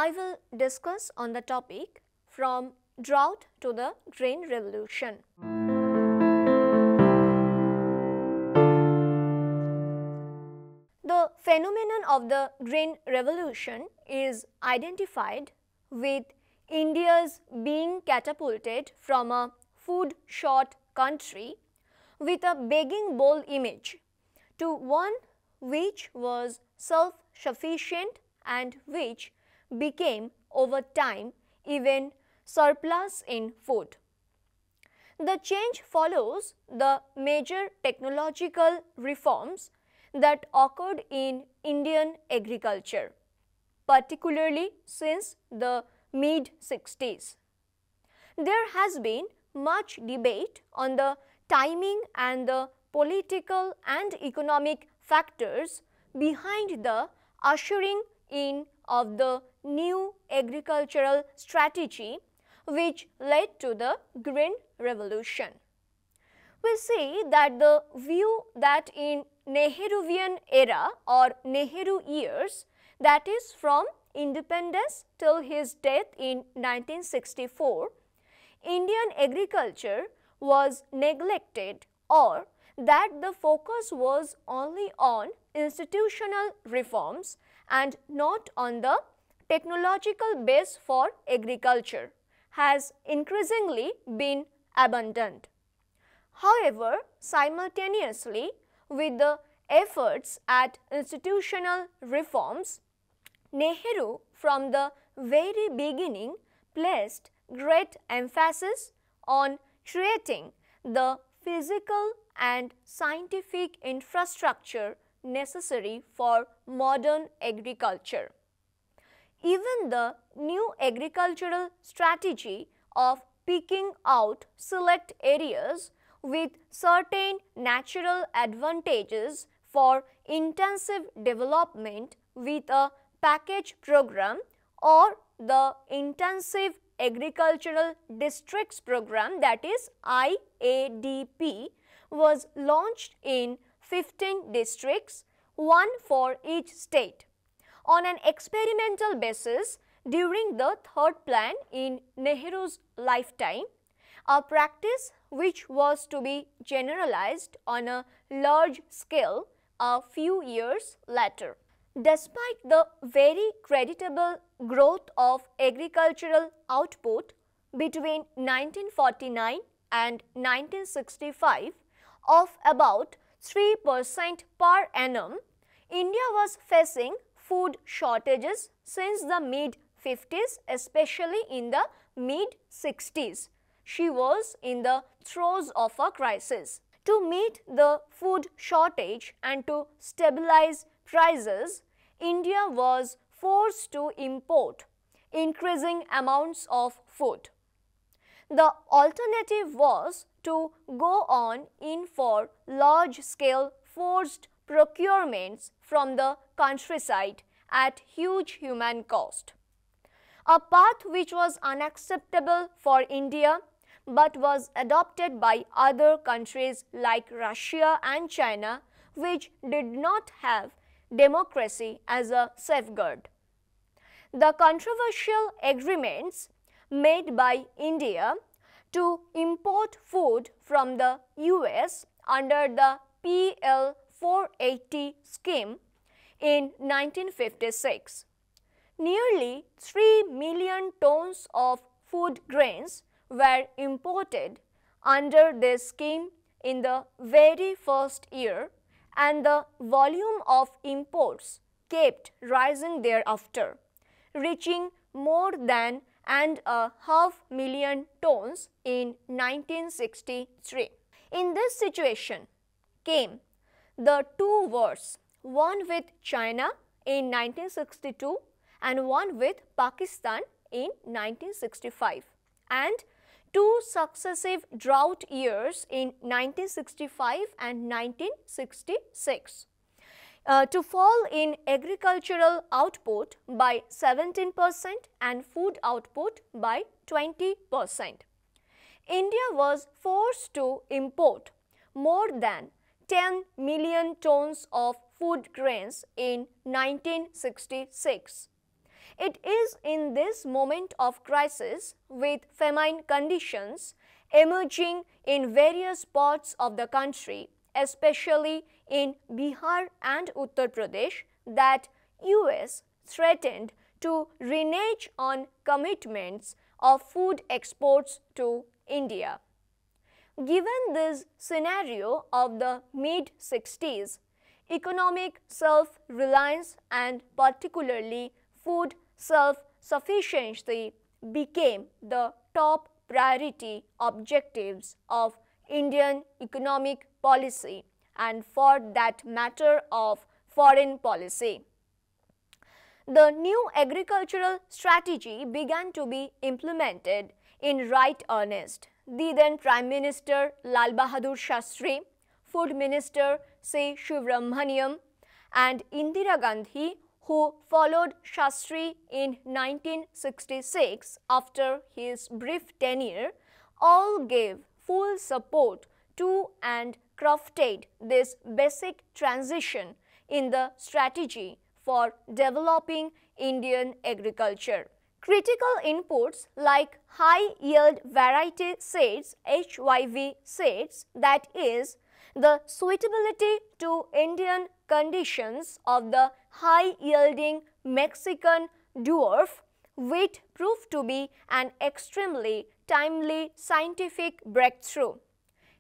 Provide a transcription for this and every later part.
I will discuss on the topic from drought to the grain revolution. The phenomenon of the grain revolution is identified with India's being catapulted from a food-short country with a begging bowl image to one which was self-sufficient and which became over time even surplus in food. The change follows the major technological reforms that occurred in Indian agriculture, particularly since the mid-60s. There has been much debate on the timing and the political and economic factors behind the ushering in of the new agricultural strategy which led to the Green Revolution. We see that the view that in Nehruvian era or Nehru years, that is from independence till his death in 1964, Indian agriculture was neglected or that the focus was only on institutional reforms and not on the technological base for agriculture has increasingly been abandoned. However, simultaneously with the efforts at institutional reforms, Nehru from the very beginning placed great emphasis on creating the physical and scientific infrastructure necessary for modern agriculture. Even the new agricultural strategy of picking out select areas with certain natural advantages for intensive development with a package program or the intensive agricultural districts program, that is IADP, was launched in 15 districts, one for each state, on an experimental basis during the third plan in Nehru's lifetime, a practice which was to be generalized on a large scale a few years later. Despite the very creditable growth of agricultural output between 1949 and 1965 of about 3% per annum, India was facing food shortages since the mid-50s, especially in the mid-60s. She was in the throes of a crisis. To meet the food shortage and to stabilize prices, India was forced to import increasing amounts of food. The alternative was to go on in for large-scale forced procurements from the countryside at huge human cost. A path which was unacceptable for India but was adopted by other countries like Russia and China, which did not have democracy as a safeguard. The controversial agreements made by India to import food from the US under the PL 480 scheme in 1956. Nearly 3 million tons of food grains were imported under this scheme in the very first year, and the volume of imports kept rising thereafter, reaching more than and a half million tons in 1963. In this situation came the two wars, one with China in 1962 and one with Pakistan in 1965, and two successive drought years in 1965 and 1966. To fall in agricultural output by 17% and food output by 20%. India was forced to import more than 10 million tons of food grains in 1966. It is in this moment of crisis, with famine conditions emerging in various parts of the country, especially in Bihar and Uttar Pradesh, that US threatened to renege on commitments of food exports to India. Given this scenario of the mid-60s, economic self-reliance and particularly food self-sufficiency became the top priority objectives of Indian economic policy and, for that matter, of foreign policy. The new agricultural strategy began to be implemented in right earnest. The then Prime Minister Lal Bahadur Shastri, Food Minister C. Subramaniam, and Indira Gandhi, who followed Shastri in 1966 after his brief tenure, all gave full support to and crafted this basic transition in the strategy for developing Indian agriculture. Critical inputs like high-yield variety seeds, HYV seeds, that is, the suitability to Indian conditions of the high-yielding Mexican dwarf wheat proved to be an extremely timely scientific breakthrough.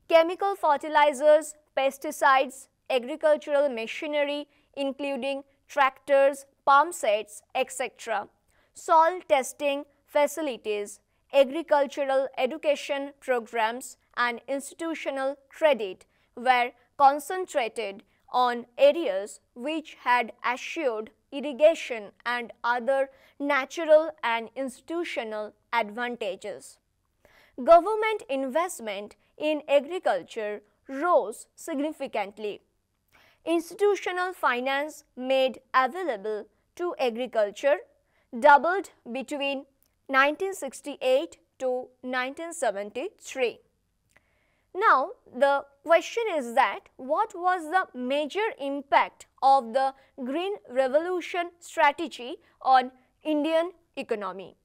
Chemical fertilizers, pesticides, agricultural machinery including tractors, pump sets, etc., soil testing facilities, agricultural education programs and institutional credit were concentrated on areas which had assured irrigation and other natural and institutional advantages. Government investment in agriculture rose significantly. Institutional finance made available to agriculture doubled between 1968 to 1973. Now, the question is that what was the major impact of the Green Revolution strategy on Indian economy?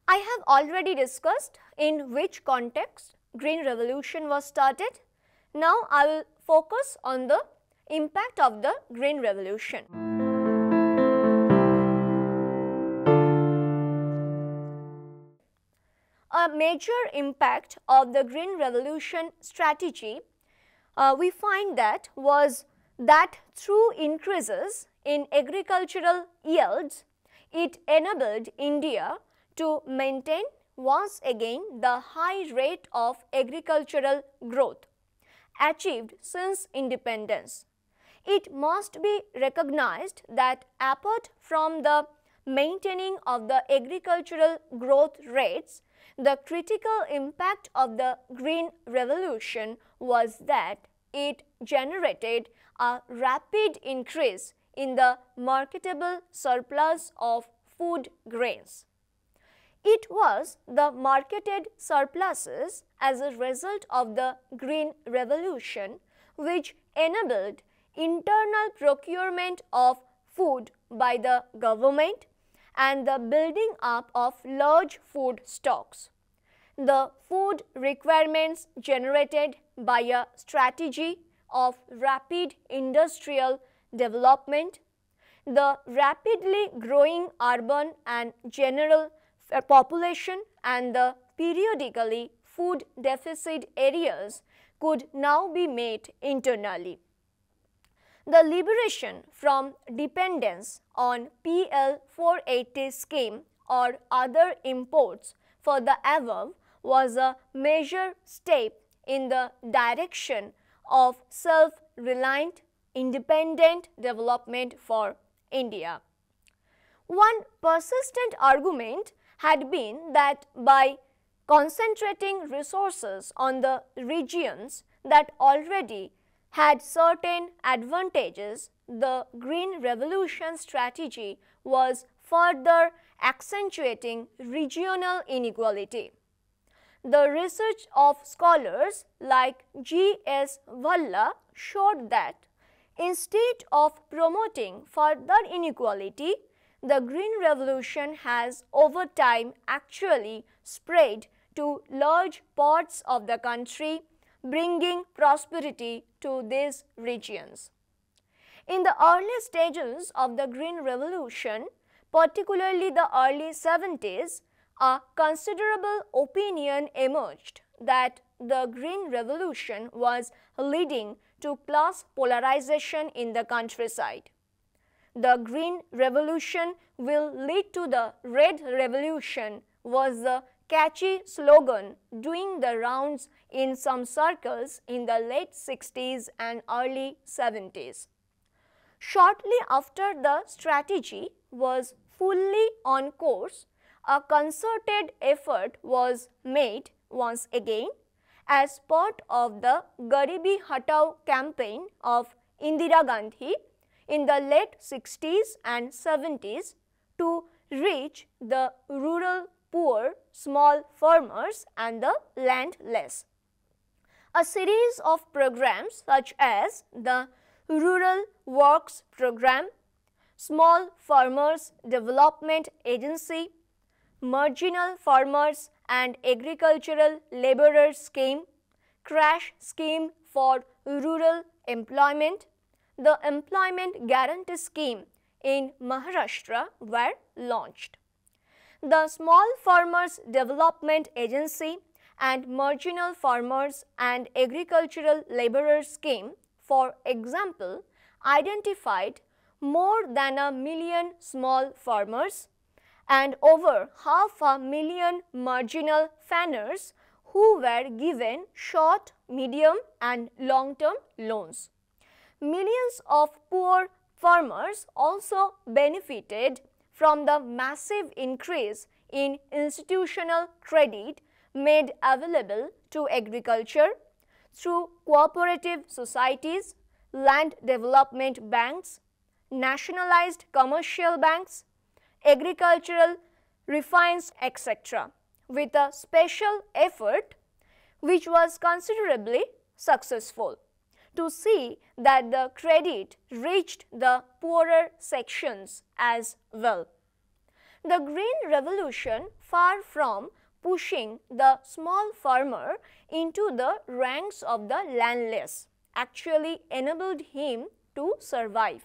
I have already discussed in which context Green Revolution was started. Now, I will focus on the impact of the Green Revolution. A major impact of the Green Revolution strategy we find that was that through increases in agricultural yields, it enabled India to maintain once again the high rate of agricultural growth achieved since independence. It must be recognized that apart from the maintaining of the agricultural growth rates, the critical impact of the Green Revolution was that it generated a rapid increase in the marketable surplus of food grains. It was the marketed surpluses as a result of the Green Revolution which enabled internal procurement of food by the government and the building up of large food stocks. The food requirements generated by a strategy of rapid industrial development, the rapidly growing urban and general population and the periodically food deficit areas could now be met internally. The liberation from dependence on PL 480 scheme or other imports for the above was a major step in the direction of self-reliant, independent development for India. One persistent argument had been that by concentrating resources on the regions that already had certain advantages, the Green Revolution strategy was further accentuating regional inequality. The research of scholars like G. S. Valla showed that Instead of promoting further inequality, the Green Revolution has over time actually spread to large parts of the country, bringing prosperity to these regions. In the early stages of the Green Revolution, particularly the early 70s, a considerable opinion emerged that the Green Revolution was leading to class polarization in the countryside. The Green Revolution will lead to the Red Revolution was the catchy slogan doing the rounds in some circles in the late 60s and early 70s. Shortly after the strategy was fully on course, a concerted effort was made once again as part of the Garibi Hatao campaign of Indira Gandhi in the late 60s and 70s to reach the rural poor, small farmers and the landless. A series of programs such as the Rural Works Program, Small Farmers Development Agency, Marginal Farmers and Agricultural Labourers Scheme, Crash Scheme for Rural Employment, the Employment Guarantee Scheme in Maharashtra were launched. The Small Farmers Development Agency and Marginal Farmers and Agricultural Labourers Scheme, for example, identified more than 1 million small farmers and over 500,000 marginal farmers who were given short, medium and long-term loans. Millions of poor farmers also benefited from the massive increase in institutional credit made available to agriculture through cooperative societies, land development banks, nationalized commercial banks, agricultural refines, etc., with a special effort which was considerably successful to see that the credit reached the poorer sections as well. The Green Revolution, far from pushing the small farmer into the ranks of the landless, actually enabled him to survive.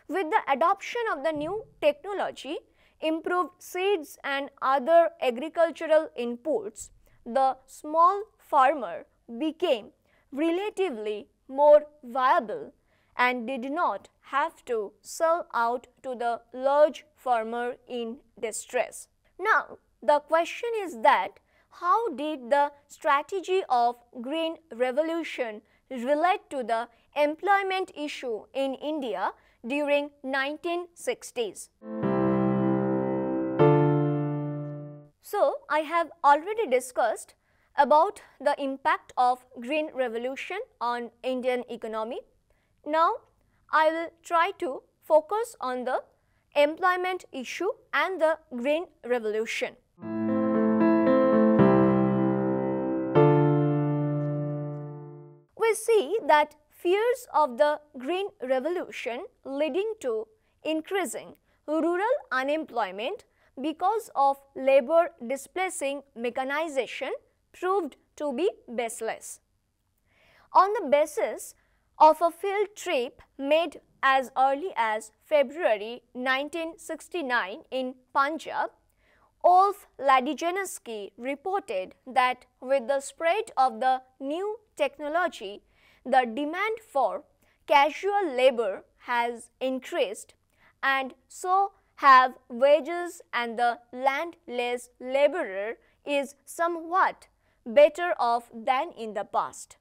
With the adoption of the new technology, improved seeds and other agricultural inputs, the small farmer became relatively more viable and did not have to sell out to the large farmer in distress. Now, the question is that how did the strategy of Green Revolution relate to the employment issue in India during 1960s? So, I have already discussed about the impact of Green Revolution on Indian economy. Now, I will try to focus on the employment issue and the Green Revolution. We see that fears of the Green Revolution leading to increasing rural unemployment because of labor displacing mechanization proved to be baseless. On the basis of a field trip made as early as February 1969 in Punjab, Olaf Ladyjanowski reported that with the spread of the new technology, the demand for casual labor has increased and so have wages, and the landless laborer is somewhat better off than in the past.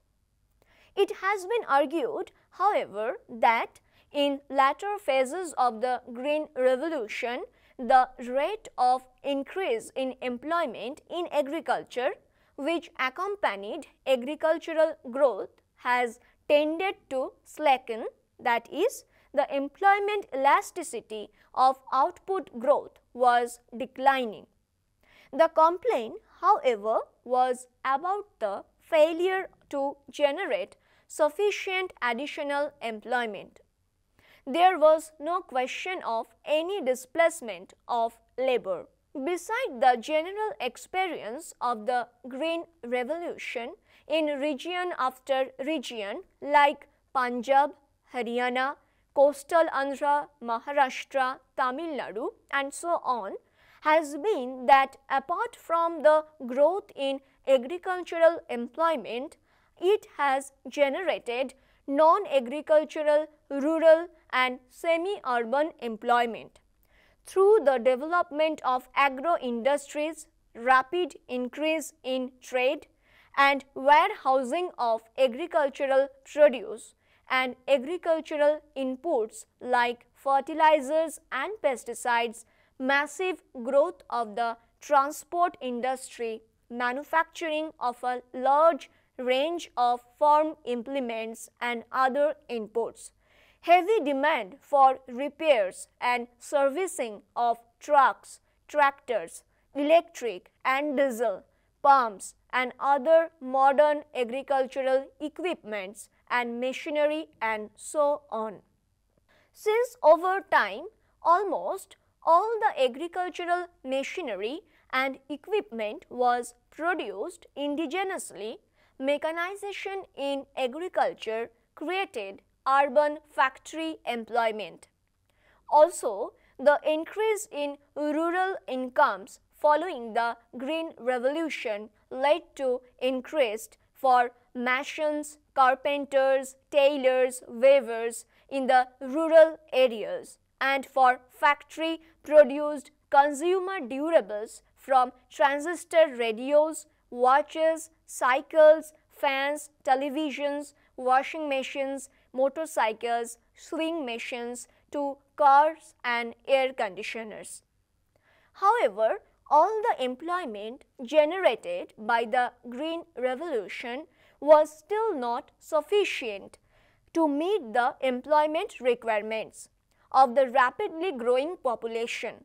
It has been argued, however, that in latter phases of the Green Revolution, the rate of increase in employment in agriculture, which accompanied agricultural growth, has tended to slacken, that is, the employment elasticity of output growth was declining. The complaint, however, was about the failure to generate sufficient additional employment. There was no question of any displacement of labor. Besides the general experience of the Green Revolution in region after region like Punjab, Haryana, coastal Andhra, Maharashtra, Tamil Nadu and so on, has been that apart from the growth in agricultural employment, it has generated non-agricultural, rural and semi-urban employment. Through the development of agro-industries, rapid increase in trade and warehousing of agricultural produce and agricultural inputs like fertilizers and pesticides, massive growth of the transport industry, manufacturing of a large range of farm implements and other inputs, heavy demand for repairs and servicing of trucks, tractors, electric and diesel, pumps and other modern agricultural equipments and machinery and so on. Since over time, almost all the agricultural machinery and equipment was produced indigenously, mechanization in agriculture created urban factory employment. Also, the increase in rural incomes following the Green Revolution led to increased for masons, carpenters, tailors, weavers in the rural areas and for factory produced consumer durables from transistor radios, watches, cycles, fans, televisions, washing machines, motorcycles, sewing machines to cars and air conditioners. However, all the employment generated by the Green Revolution was still not sufficient to meet the employment requirements of the rapidly growing population,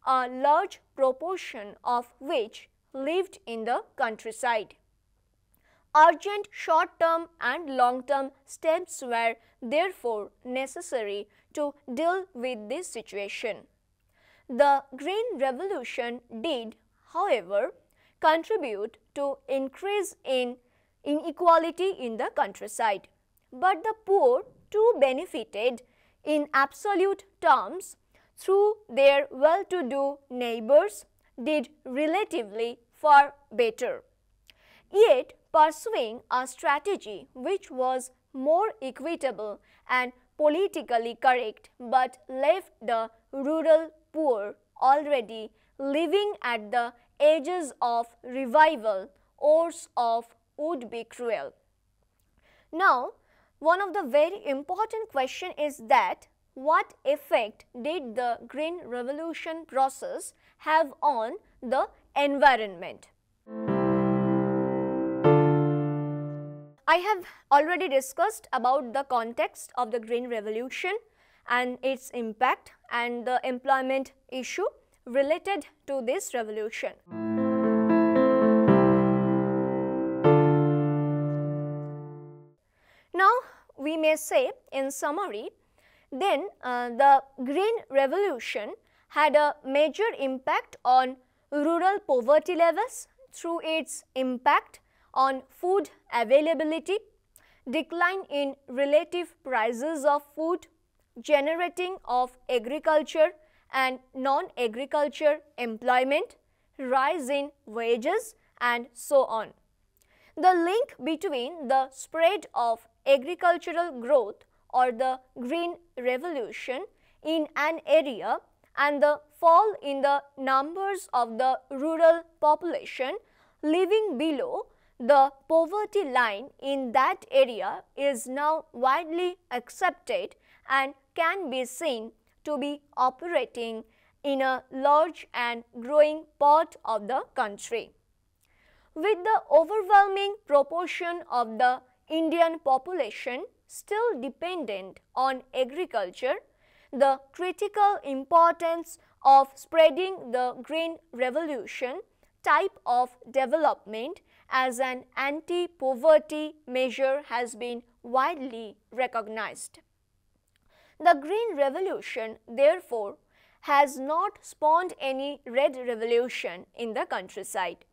a large proportion of which lived in the countryside. Urgent short-term and long-term steps were therefore necessary to deal with this situation. The Green Revolution did, however, contribute to increase in inequality in the countryside, but the poor too benefited in absolute terms through their well-to-do neighbors did relatively far better. Yet, pursuing a strategy which was more equitable and politically correct but left the rural poor already living at the edges of revival ores of would be cruel. Now, one of the very important question is that what effect did the Green Revolution process have on the environment? I have already discussed about the context of the Green Revolution and its impact and the employment issue related to this revolution. Now, we may say in summary, then the Green Revolution had a major impact on rural poverty levels through its impact on food availability, decline in relative prices of food, generating of agriculture and non-agriculture employment, rise in wages and so on. The link between the spread of agricultural growth or the Green Revolution in an area and the fall in the numbers of the rural population living below the poverty line in that area is now widely accepted and can be seen to be operating in a large and growing part of the country. With the overwhelming proportion of the Indian population still dependent on agriculture, the critical importance of spreading the Green Revolution type of development as an anti-poverty measure has been widely recognized. The Green Revolution, therefore, has not spawned any Red Revolution in the countryside.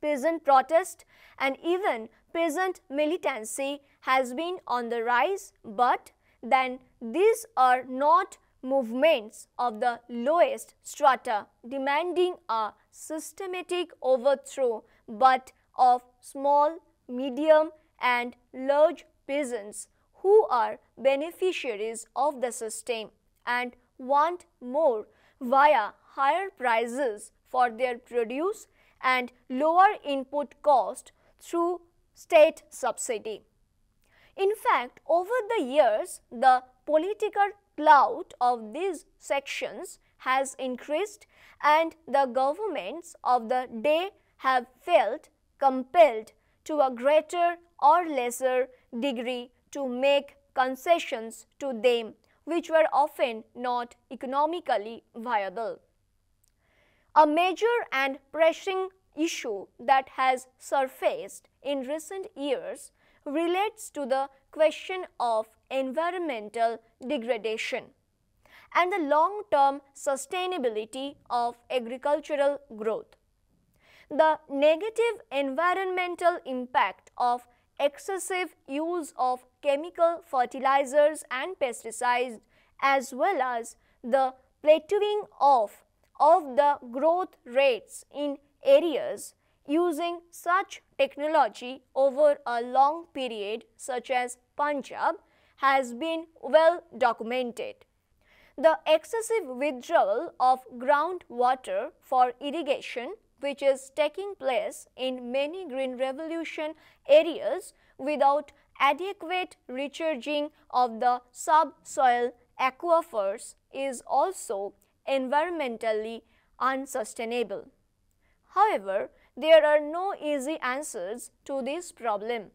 Peasant protest and even peasant militancy has been on the rise, but then these are not movements of the lowest strata demanding a systematic overthrow, but of small, medium and large peasants who are beneficiaries of the system and want more via higher prices for their produce and lower input cost through state subsidy. In fact, over the years, the political clout of these sections has increased and the governments of the day have felt compelled to a greater or lesser degree to make concessions to them which were often not economically viable. A major and pressing issue that has surfaced in recent years relates to the question of environmental degradation and the long-term sustainability of agricultural growth. The negative environmental impact of excessive use of chemical fertilizers and pesticides as well as the plateauing of the growth rates in areas using such technology over a long period such as Punjab has been well documented. The excessive withdrawal of groundwater for irrigation, which is taking place in many Green Revolution areas without adequate recharging of the subsoil aquifers, is also environmentally unsustainable. However, there are no easy answers to this problem.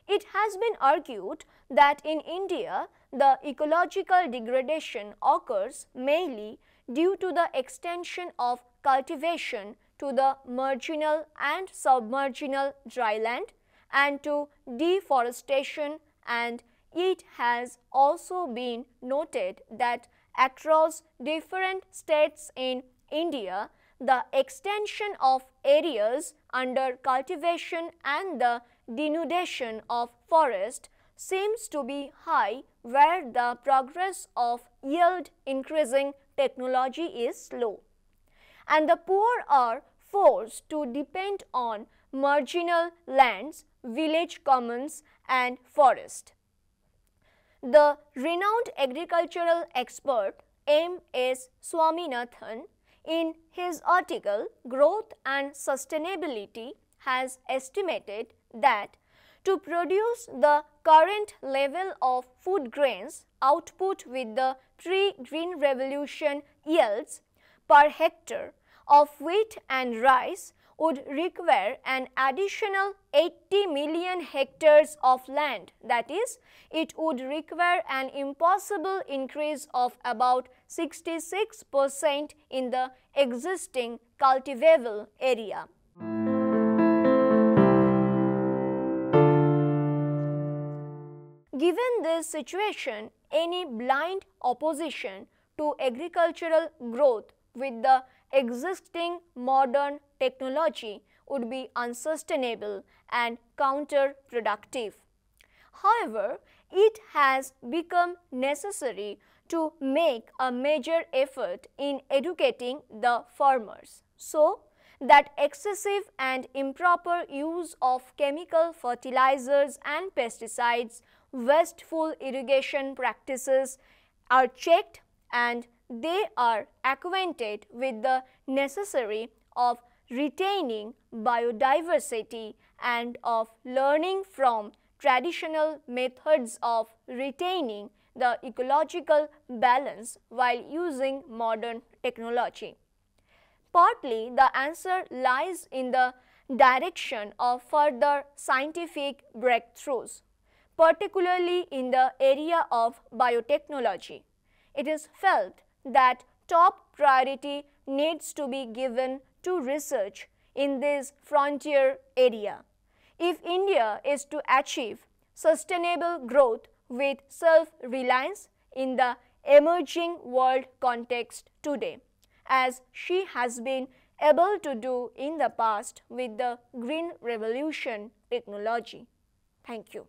It has been argued that in India, the ecological degradation occurs mainly due to the extension of cultivation to the marginal and submarginal dryland and to deforestation, and it has also been noted that across different states in India, the extension of areas under cultivation and the denudation of forest seems to be high where the progress of yield increasing technology is slow, and the poor are forced to depend on marginal lands, village commons and forest. The renowned agricultural expert M. S. Swaminathan, in his article Growth and Sustainability, has estimated that to produce the current level of food grains output with the pre-Green Revolution yields per hectare of wheat and rice would require an additional 80 million hectares of land. That is, it would require an impossible increase of about 66% in the existing cultivable area. Given this situation, any blind opposition to agricultural growth with the existing modern technology would be unsustainable and counterproductive. However, it has become necessary to make a major effort in educating the farmers so that excessive and improper use of chemical fertilizers and pesticides, wasteful irrigation practices are checked and they are acquainted with the necessity of retaining biodiversity and of learning from traditional methods of retaining the ecological balance while using modern technology. Partly, the answer lies in the direction of further scientific breakthroughs, particularly in the area of biotechnology. It is felt that top priority needs to be given to research in this frontier area. If India is to achieve sustainable growth with self-reliance in the emerging world context today, as she has been able to do in the past with the Green Revolution technology. Thank you.